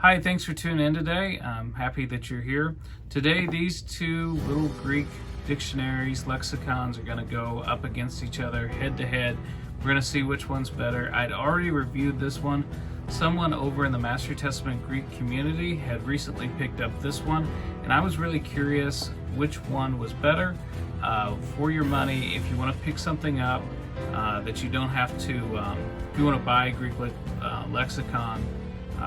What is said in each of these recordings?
Hi, thanks for tuning in today. I'm happy that you're here. Today, these two little Greek dictionaries, lexicons, are going to go up against each other head to head. We're going to see which one's better. I'd already reviewed this one. Someone over in the Master Testament Greek community had recently picked up this one, and I was really curious which one was better. For your money, if you want to pick something up that you don't have to, if you want to buy a Greek lexicon,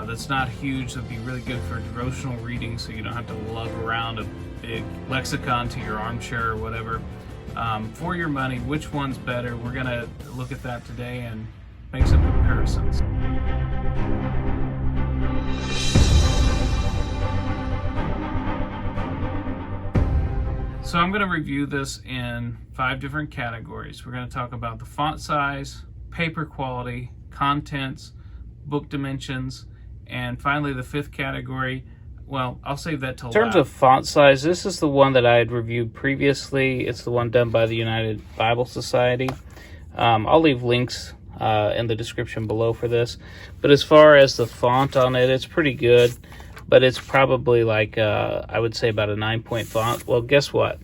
that's not huge, that'd be really good for devotional reading, so you don't have to lug around a big lexicon to your armchair or whatever. For your money, which one's better? We're going to look at that today and make some comparisons. So I'm going to review this in 5 different categories. We're going to talk about the font size, paper quality, contents, book dimensions, and finally the 5th category, well, I'll save that till last. In terms of font size, this is the one that I had reviewed previously. It's the one done by the United Bible Society. I'll leave links in the description below for this. But as far as the font on it, it's pretty good. But it's probably like, I would say about a 9-point font. Well, guess what?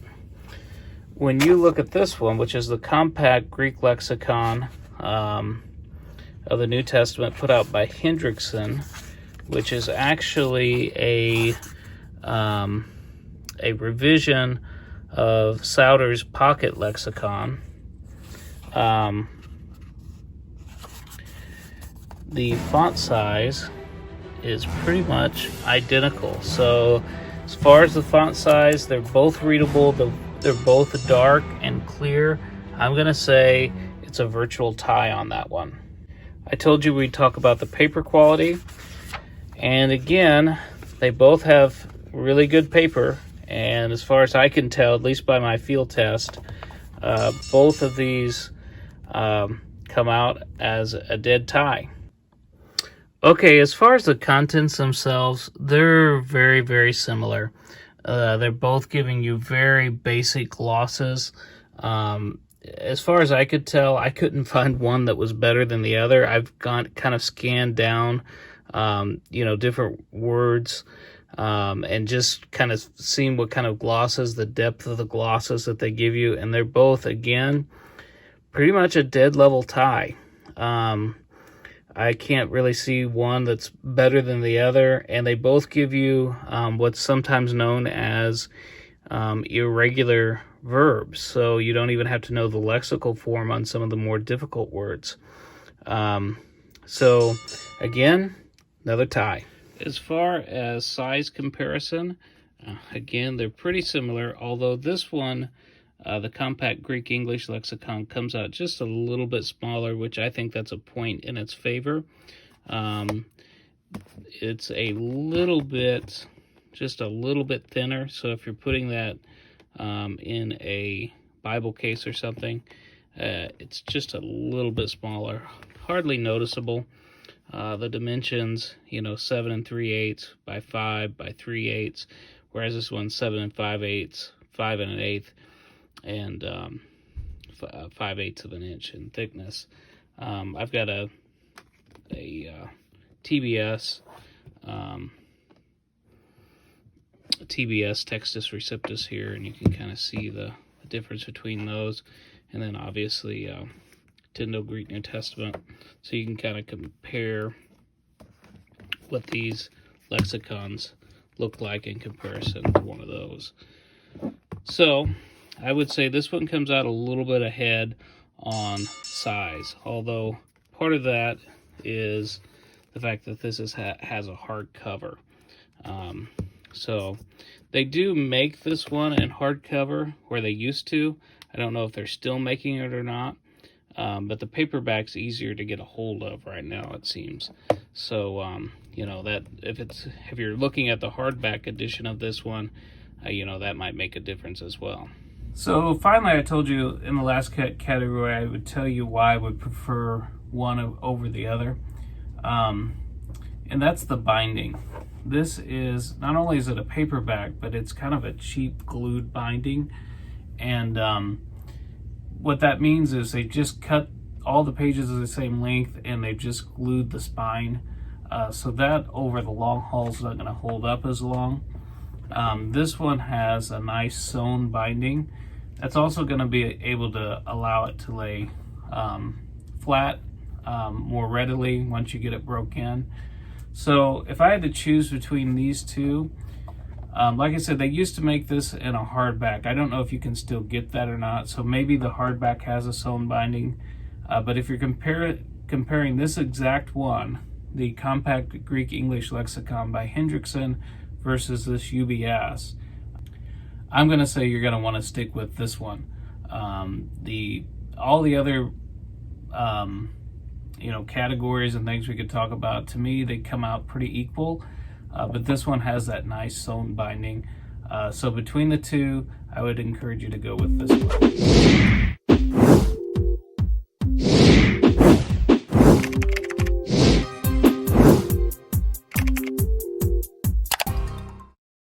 When you look at this one, which is the Compact Greek Lexicon of the New Testament put out by Hendrickson, which is actually a revision of Souter's Pocket Lexicon. The font size is pretty much identical. So as far as the font size, they're both readable. They're both dark and clear. I'm going to say it's a virtual tie on that one. I told you we'd talk about the paper quality. And again, they both have really good paper. And as far as I can tell, at least by my field test, both of these come out as a dead tie. Okay, as far as the contents themselves, they're very, very similar. They're both giving you very basic glosses. As far as I could tell, I couldn't find one that was better than the other. I've kind of scanned down, different words, and just kind of seen what kind of glosses, the depth of the glosses that they give you. And they're both, again, pretty much a dead level tie. I can't really see one that's better than the other, and they both give you what's sometimes known as irregular verbs, so you don't even have to know the lexical form on some of the more difficult words. So again, another tie. As far as size comparison, again, they're pretty similar, although this one, the Compact Greek English Lexicon, comes out just a little bit smaller, which I think that's a point in its favor. It's just a little bit thinner, so if you're putting that in a Bible case or something, it's just a little bit smaller, hardly noticeable. The dimensions, 7 3/8 by 5 by 3/8, whereas this one's 7 5/8, 5 1/8. And 5/8 of an inch in thickness. I've got a TBS Textus Receptus here, and you can kind of see the difference between those. And then obviously Tyndale Greek New Testament, so you can kind of compare what these lexicons look like in comparison to one of those. So I would say this one comes out a little bit ahead on size, although part of that is the fact that this has a hard cover. So they do make this one in hardcover, where they used to. I don't know if they're still making it or not, but the paperback's easier to get a hold of right now, it seems. So that if you're looking at the hardback edition of this one, that might make a difference as well. So finally, I told you in the last category, I would tell you why I would prefer one over the other. And that's the binding. This is, not only is it a paperback, but it's kind of a cheap glued binding. And what that means is they just cut all the pages of the same length, and they've just glued the spine. so that over the long haul is not going to hold up as long. This one has a nice sewn binding. That's also going to be able to allow it to lay flat more readily once you get it broke in. So if I had to choose between these two, like I said, they used to make this in a hardback. I don't know if you can still get that or not, so maybe the hardback has a sewn binding. But if you're comparing this exact one, the Compact Greek English Lexicon by Hendrickson versus this UBS, I'm going to say you're going to want to stick with this one. All the other categories and things we could talk about, to me they come out pretty equal, but this one has that nice sewn binding. So between the two, I would encourage you to go with this one.